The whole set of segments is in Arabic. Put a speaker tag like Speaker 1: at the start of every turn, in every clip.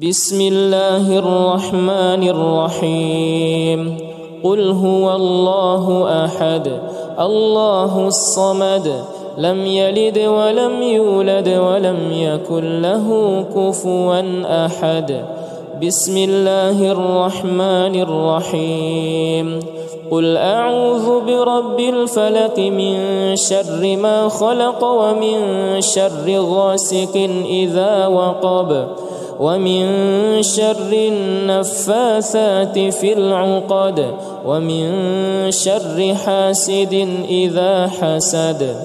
Speaker 1: بسم الله الرحمن الرحيم قل هو الله أحد الله الصمد لم يلد ولم يولد ولم يكن له كفوا أحد بسم الله الرحمن الرحيم قل أعوذ برب الفلق من شر ما خلق ومن شر غاسق إذا وقب ومن شر النفاثات في العقد ومن شر حاسد إذا حسد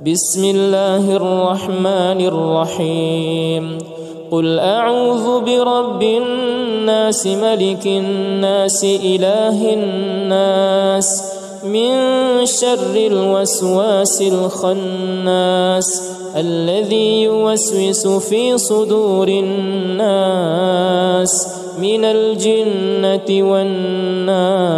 Speaker 1: بسم الله الرحمن الرحيم قل أعوذ برب الناس ملك الناس إله الناس من شر الوسواس الخناس الذي يوسوس في صدور الناس من الجنة والناس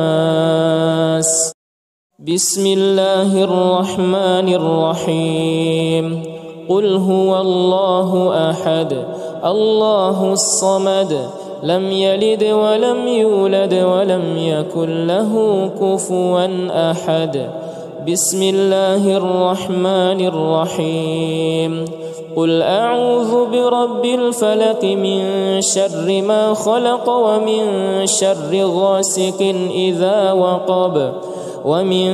Speaker 1: بسم الله الرحمن الرحيم قل هو الله أحد الله الصمد لم يلد ولم يولد ولم يكن له كفوا أحد بسم الله الرحمن الرحيم قل أعوذ برب الفلق من شر ما خلق ومن شر غاسق إذا وقب ومن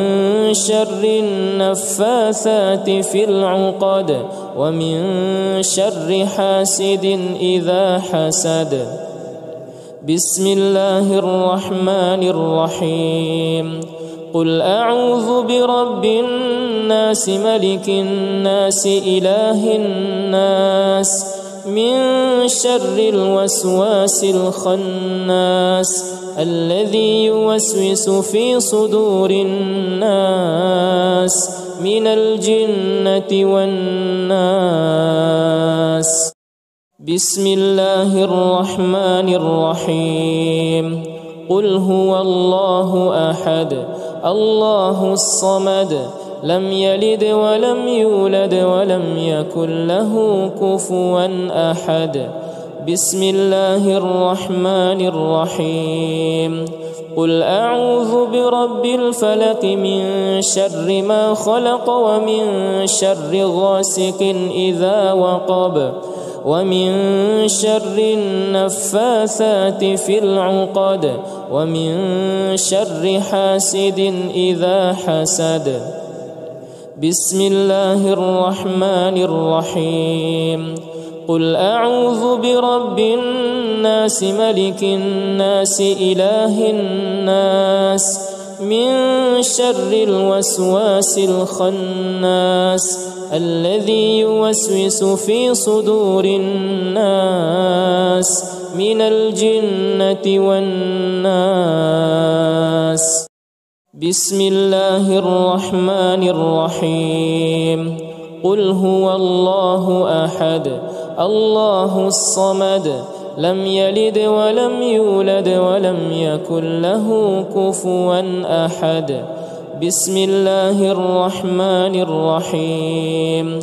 Speaker 1: شر النفاثات في العقد ومن شر حاسد إذا حسد بسم الله الرحمن الرحيم قل أعوذ برب الناس ملك الناس إله الناس من شر الوسواس الخناس الذي يوسوس في صدور الناس من الجنة والناس بسم الله الرحمن الرحيم قل هو الله أحد الله الصمد لم يلد ولم يولد ولم يكن له كفوا أحد بسم الله الرحمن الرحيم قل أعوذ برب الفلق من شر ما خلق ومن شر غاسق إذا وقب ومن شر النفاثات في العقد ومن شر حاسد إذا حسد بسم الله الرحمن الرحيم قل أعوذ برب الناس ملك الناس إله الناس من شر الوسواس الخناس الذي يوسوس في صدور الناس من الجنة والناس بسم الله الرحمن الرحيم قل هو الله أحد الله الصمد لم يلد ولم يولد ولم يكن له كفوا أحد بسم الله الرحمن الرحيم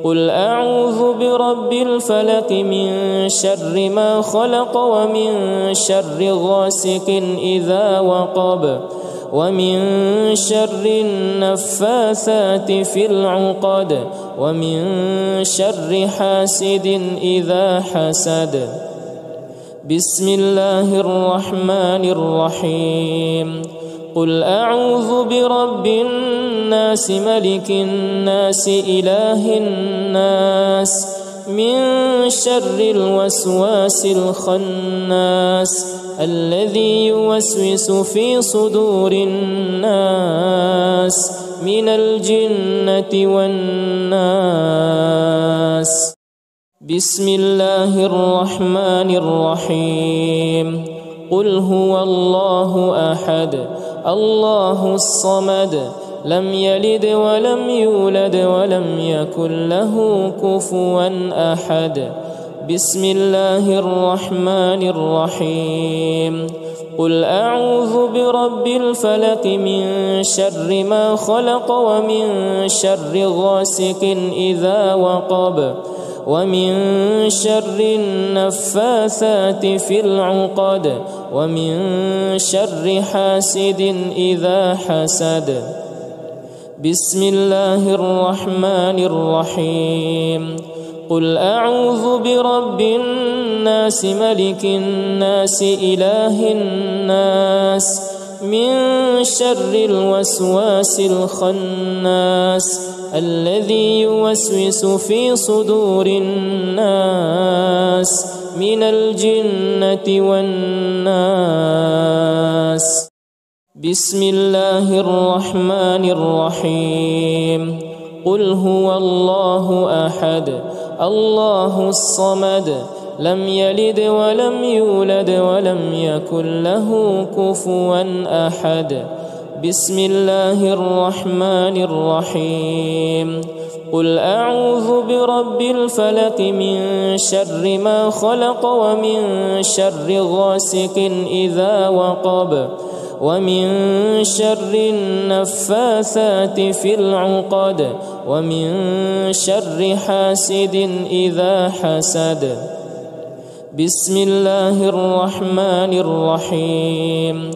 Speaker 1: قل أعوذ برب الفلق من شر ما خلق ومن شر غاسق إذا وقب ومن شر النفاثات في العقد ومن شر حاسد إذا حسد بسم الله الرحمن الرحيم قل أعوذ برب الناس ملك الناس إله الناس من شر الوسواس الخناس الذي يوسوس في صدور الناس من الجنة والناس بسم الله الرحمن الرحيم قل هو الله أحد الله الصمد لم يلد ولم يولد ولم يكن له كفوا أحد بسم الله الرحمن الرحيم قل أعوذ برب الفلق من شر ما خلق ومن شر غاسق إذا وقب ومن شر النفاثات في العقد ومن شر حاسد إذا حسد. بسم الله الرحمن الرحيم. قل أعوذ برب الناس ملك الناس إله الناس من شر الوسواس الخناس الذي يوسوس في صدور الناس من الجنة والناس. بسم الله الرحمن الرحيم. قل هو الله أحد الله الصمد لم يلد ولم يولد ولم يكن له كفوا أحد. بسم الله الرحمن الرحيم. قل أعوذ برب الفلق من شر ما خلق ومن شر غاسق إذا وقب ومن شر النفاثات في العقد ومن شر حاسد إذا حسد. بسم الله الرحمن الرحيم.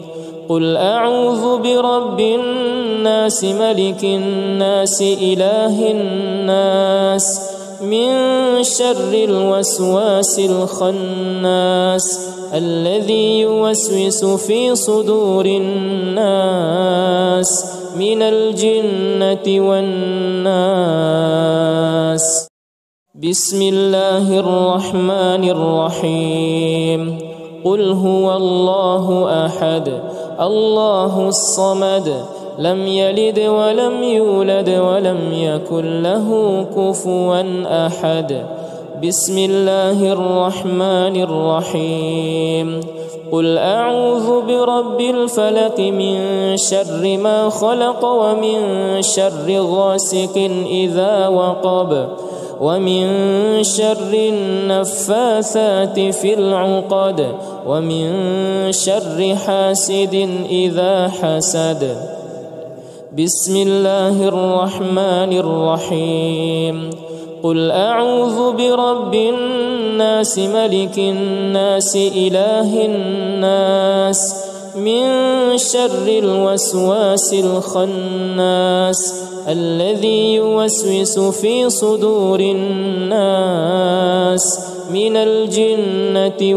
Speaker 1: قل أعوذ برب الناس ملك الناس إله الناس من شر الوسواس الخناس الذي يوسوس في صدور الناس من الجنة والناس. بسم الله الرحمن الرحيم. قل هو الله أحد الله الصمد لم يلد ولم يولد ولم يكن له كفوا أحد. بسم الله الرحمن الرحيم. قل أعوذ برب الفلق من شر ما خلق ومن شر غاسق إذا وقب ومن شر النفاثات في العقد ومن شر حاسد إذا حسد. بسم الله الرحمن الرحيم. قل أعوذ برب الناس ملك الناس إله الناس من شر الوسواس الخناس الذي يوسوس في صدور الناس من الجنة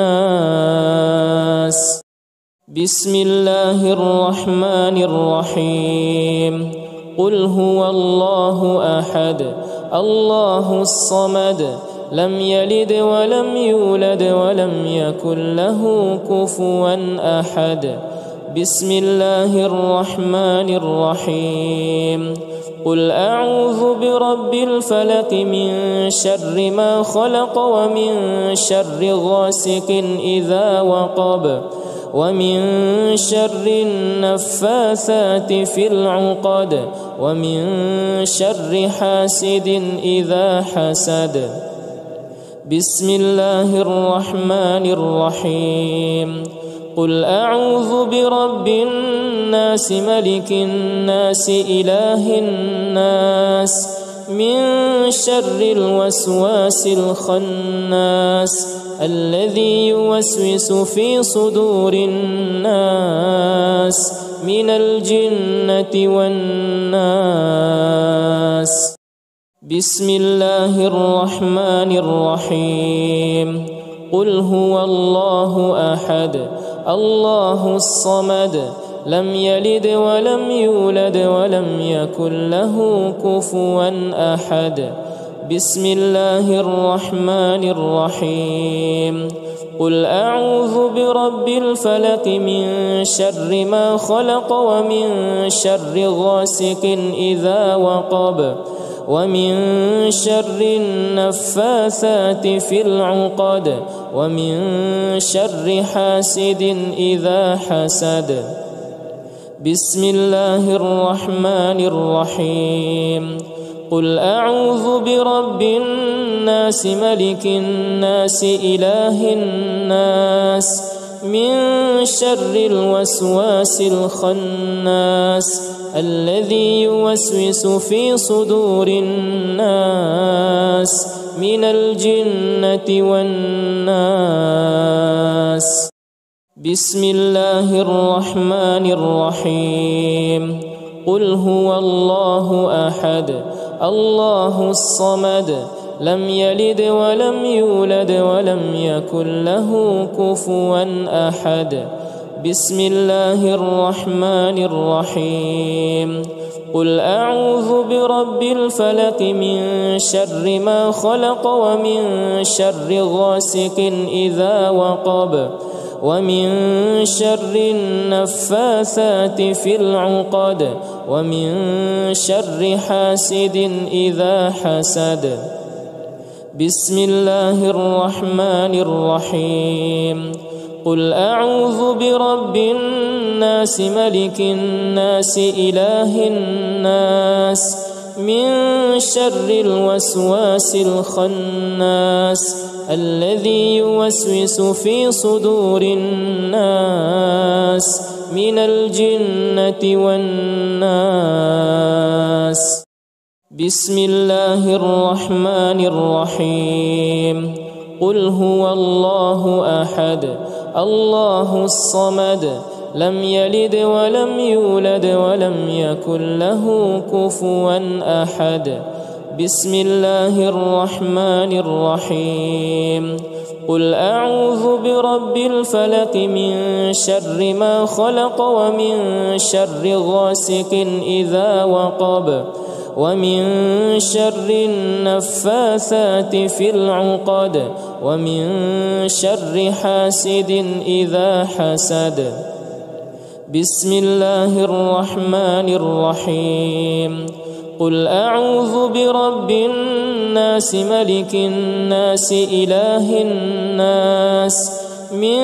Speaker 1: والناس. بسم الله الرحمن الرحيم. قل هو الله أحد الله الصمد لم يلد ولم يولد ولم يكن له كفوا أحد. بسم الله الرحمن الرحيم. قل أعوذ برب الفلق من شر ما خلق ومن شر غاسق إذا وقب ومن شر النفاثات في العقد ومن شر حاسد إذا حسد. بسم الله الرحمن الرحيم. قل أعوذ برب الناس ملك الناس إله الناس من شر الوسواس الخناس الذي يوسوس في صدور الناس من الجنة والناس. بسم الله الرحمن الرحيم. قل هو الله أحد الله الصمد لم يلد ولم يولد ولم يكن له كفوا أحد. بسم الله الرحمن الرحيم. قل أعوذ برب الفلق من شر ما خلق ومن شر غاسق إذا وقب ومن شر النفاثات في العقد ومن شر حاسد إذا حسد. بسم الله الرحمن الرحيم. قل أعوذ برب الناس ملك الناس إله الناس من شر الوسواس الخناس الذي يوسوس في صدور الناس من الجنة والناس. بسم الله الرحمن الرحيم. قل هو الله أحد الله الصمد لم يلد ولم يولد ولم يكن له كفوا أحد. بسم الله الرحمن الرحيم. قل أعوذ برب الفلق من شر ما خلق ومن شر غاسق إذا وقب ومن شر النفاثات في العقد ومن شر حاسد إذا حسد. بسم الله الرحمن الرحيم. قل أعوذ برب الناس ملك الناس إله الناس من شر الوسواس الخناس الذي يوسوس في صدور الناس من الجنة والناس. بسم الله الرحمن الرحيم. قل هو الله أحد الله الصمد لم يلد ولم يولد ولم يكن له كفوا أحد. بسم الله الرحمن الرحيم. قل أعوذ برب الفلق من شر ما خلق ومن شر غاسق إذا وقب ومن شر النفاثات في العقد ومن شر حاسد إذا حسد. بسم الله الرحمن الرحيم. قل أعوذ برب الناس ملك الناس إله الناس من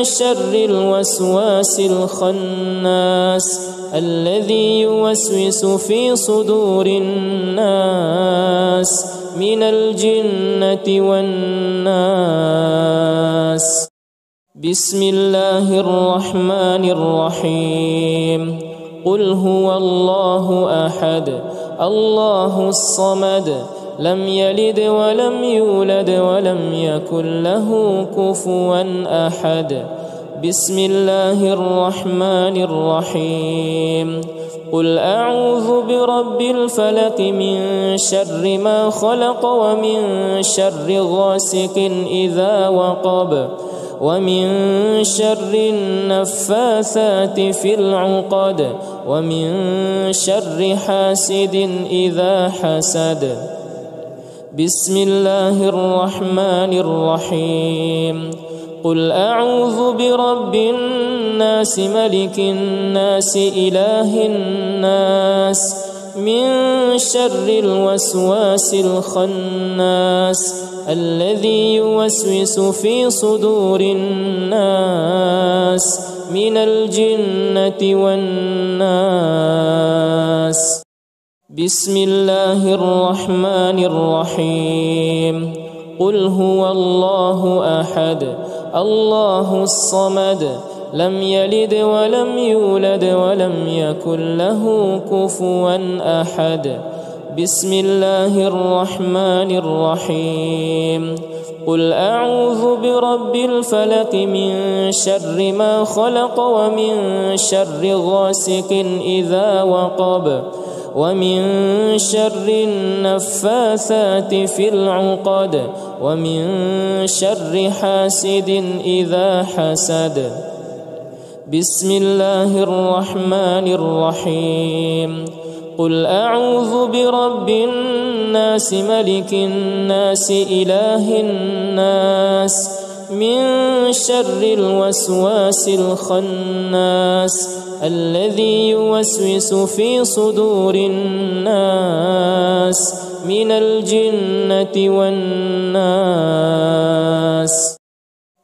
Speaker 1: شر الوسواس الخناس الذي يوسوس في صدور الناس من الجنة والناس. بسم الله الرحمن الرحيم. قل هو الله أحد الله الصمد لم يلد ولم يولد ولم يكن له كفوا أحد. بسم الله الرحمن الرحيم. قل أعوذ برب الفلق من شر ما خلق ومن شر غاسق إذا وقب ومن شر النفاثات في العقد ومن شر حاسد إذا حسد. بسم الله الرحمن الرحيم. قل أعوذ برب الناس ملك الناس إله الناس من شر الوسواس الخناس الذي يوسوس في صدور الناس من الجنة والناس. بسم الله الرحمن الرحيم. قل هو الله أحد الله الصمد لم يلد ولم يولد ولم يكن له كفوا أحد. بسم الله الرحمن الرحيم. قل أعوذ برب الفلق من شر ما خلق ومن شر غاسق إذا وقب ومن شر النفاثات في العقد ومن شر حاسد إذا حسد. بسم الله الرحمن الرحيم. قل أعوذ برب الناس ملك الناس إله الناس من شر الوسواس الخناس الذي يوسوس في صدور الناس من الجنة والناس.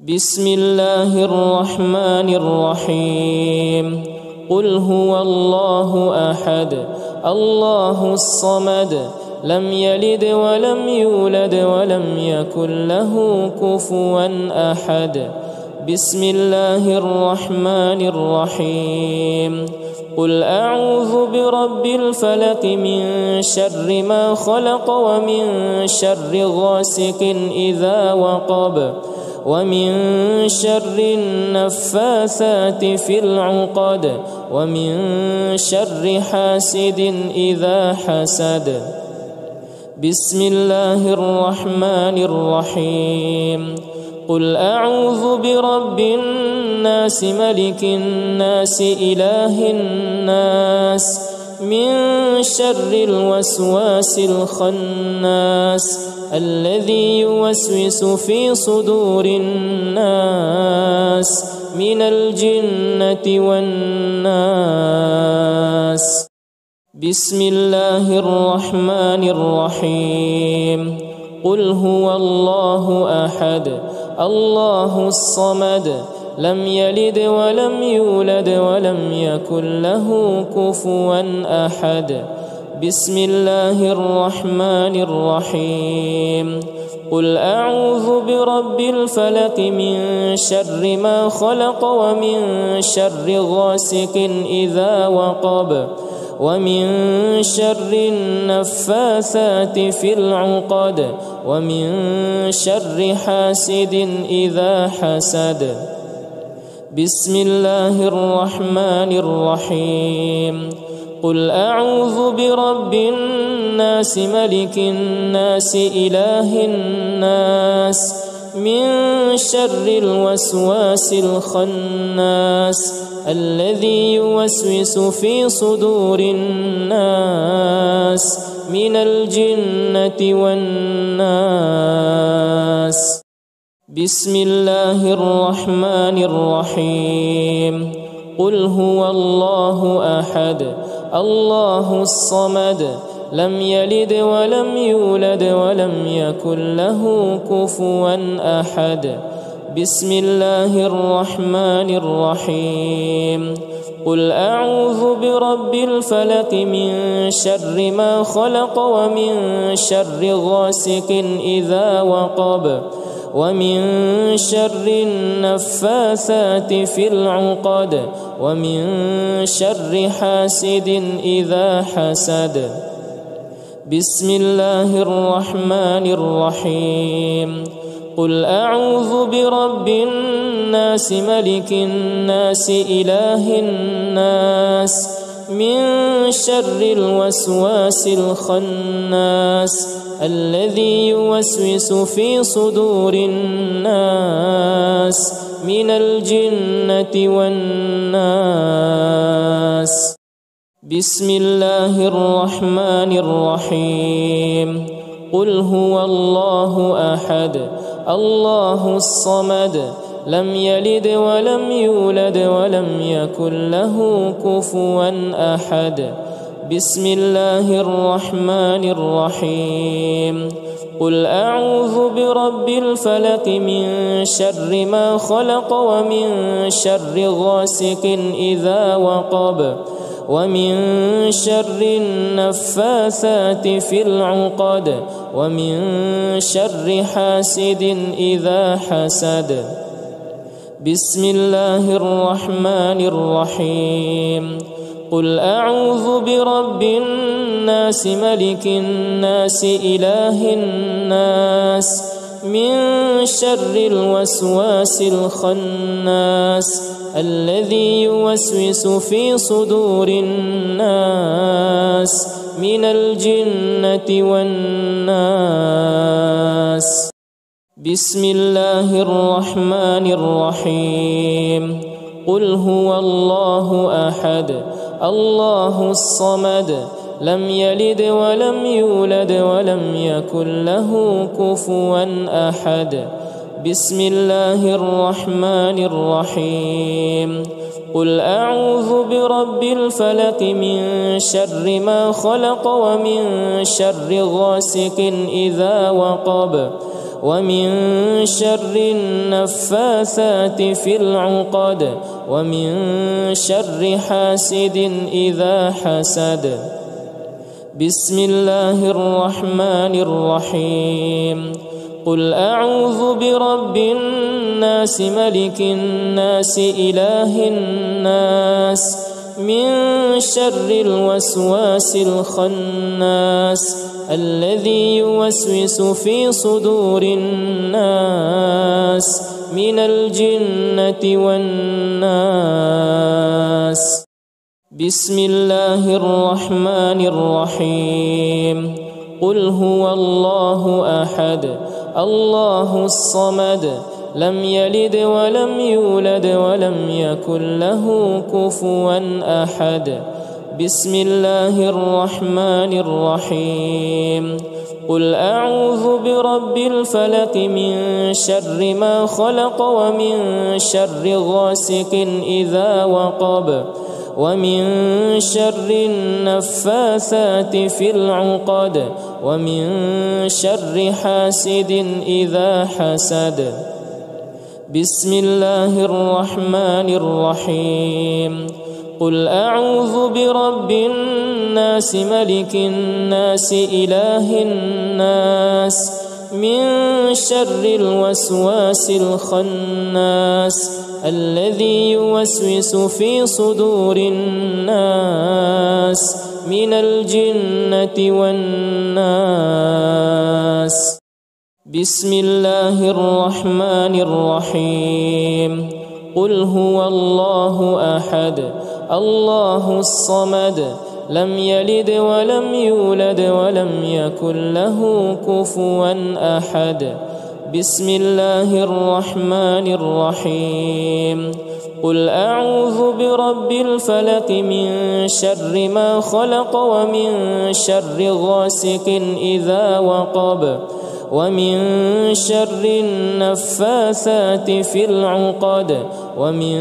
Speaker 1: بسم الله الرحمن الرحيم. قل هو الله أحد الله الصمد لم يلد ولم يولد ولم يكن له كفوا أحد. بسم الله الرحمن الرحيم قل أعوذ برب الفلق من شر ما خلق ومن شر غاسق إذا وقب ومن شر النفاثات في العقد ومن شر حاسد إذا حسد بسم الله الرحمن الرحيم قل أعوذ برب الناس ملك الناس إله الناس من شر الوسواس الخناس الذي يوسوس في صدور الناس من الجنة والناس بسم الله الرحمن الرحيم قل هو الله أحد الله الصمد لم يلد ولم يولد ولم يكن له كفوا أحد بسم الله الرحمن الرحيم قل أعوذ برب الفلق من شر ما خلق ومن شر غاسق إذا وقب ومن شر النفاثات في العقد ومن شر حاسد إذا حسد بسم الله الرحمن الرحيم قل أعوذ برب الناس ملك الناس إله الناس من شر الوسواس الخناس الذي يوسوس في صدور الناس من الجنة والناس بسم الله الرحمن الرحيم قل هو الله أحد الله الصمد لم يلد ولم يولد ولم يكن له كفوا أحد بسم الله الرحمن الرحيم قل أعوذ برب الفلق من شر ما خلق ومن شر غاسق إذا وقب ومن شر النفاثات في العقد ومن شر حاسد إذا حسد بسم الله الرحمن الرحيم قل أعوذ برب الناس ملك الناس إله الناس من شر الوسواس الخناس الذي يوسوس في صدور الناس من الجنة والناس بسم الله الرحمن الرحيم قل هو الله أحد الله الصمد لم يلد ولم يولد ولم يكن له كفوا أحد بسم الله الرحمن الرحيم قل أعوذ برب الفلق من شر ما خلق ومن شر غاسق إذا وقب ومن شر النفاثات في العقد ومن شر حاسد إذا حسد بسم الله الرحمن الرحيم قل أعوذ برب الناس ملك الناس إله الناس من شر الوسواس الخناس الذي يوسوس في صدور الناس من الجنة والناس بسم الله الرحمن الرحيم قل هو الله أحد الله الصمد لم يلد ولم يولد ولم يكن له كفوا أحد بسم الله الرحمن الرحيم قل أعوذ برب الفلق من شر ما خلق ومن شر غاسق إذا وقب ومن شر النفاثات في العقد ومن شر حاسد إذا حسد بسم الله الرحمن الرحيم قل أعوذ برب الناس ملك الناس إله الناس من شر الوسواس الخناس الذي يوسوس في صدور الناس من الجنة والناس. بسم الله الرحمن الرحيم. قل هو الله أحد الله الصمد لم يلد ولم يولد ولم يكن له كفوا أحد. بسم الله الرحمن الرحيم. قل أعوذ برب الفلق من شر ما خلق ومن شر غاسق إذا وقب ومن شر النفاثات في العقد ومن شر حاسد إذا حسد. بسم الله الرحمن الرحيم. قل أعوذ برب الناس ملك الناس إله الناس من شر الوسواس الخناس الذي يوسوس في صدور الناس من الجنة والناس. بسم الله الرحمن الرحيم. قل هو الله أحد الله الصمد لم يلد ولم يولد ولم يكن له كفوا أحد. بسم الله الرحمن الرحيم. قل أعوذ برب الفلق من شر ما خلق ومن شر غاسق إذا وقب ومن شر النفاثات في العقد ومن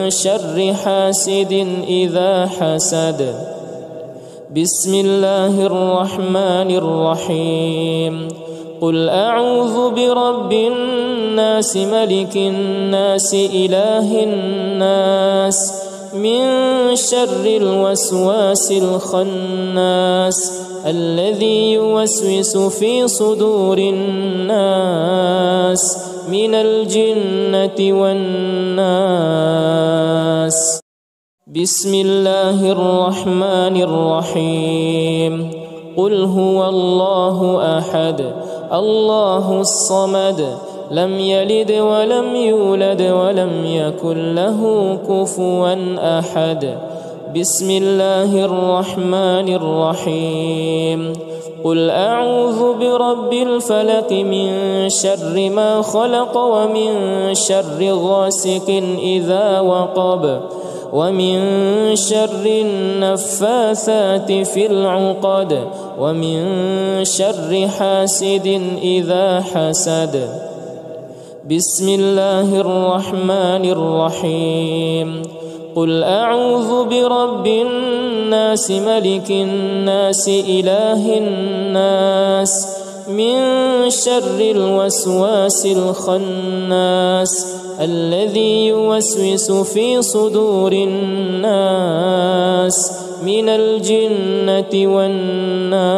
Speaker 1: شر حاسد إذا حسد. بسم الله الرحمن الرحيم. قل أعوذ برب الناس ملك الناس إله الناس من شر الوسواس الخناس الذي يوسوس في صدور الناس من الجنة والناس. بسم الله الرحمن الرحيم. قل هو الله أحد الله الصمد لم يلد ولم يولد ولم يكن له كفوا أحد. بسم الله الرحمن الرحيم. قل أعوذ برب الفلق من شر ما خلق ومن شر غاسق إذا وقب ومن شر النفاثات في العقد ومن شر حاسد إذا حسد. بسم الله الرحمن الرحيم. قل أعوذ برب الناس ملك الناس إله الناس من شر الوسواس الخناس الذي يوسوس في صدور الناس من الجنة والناس.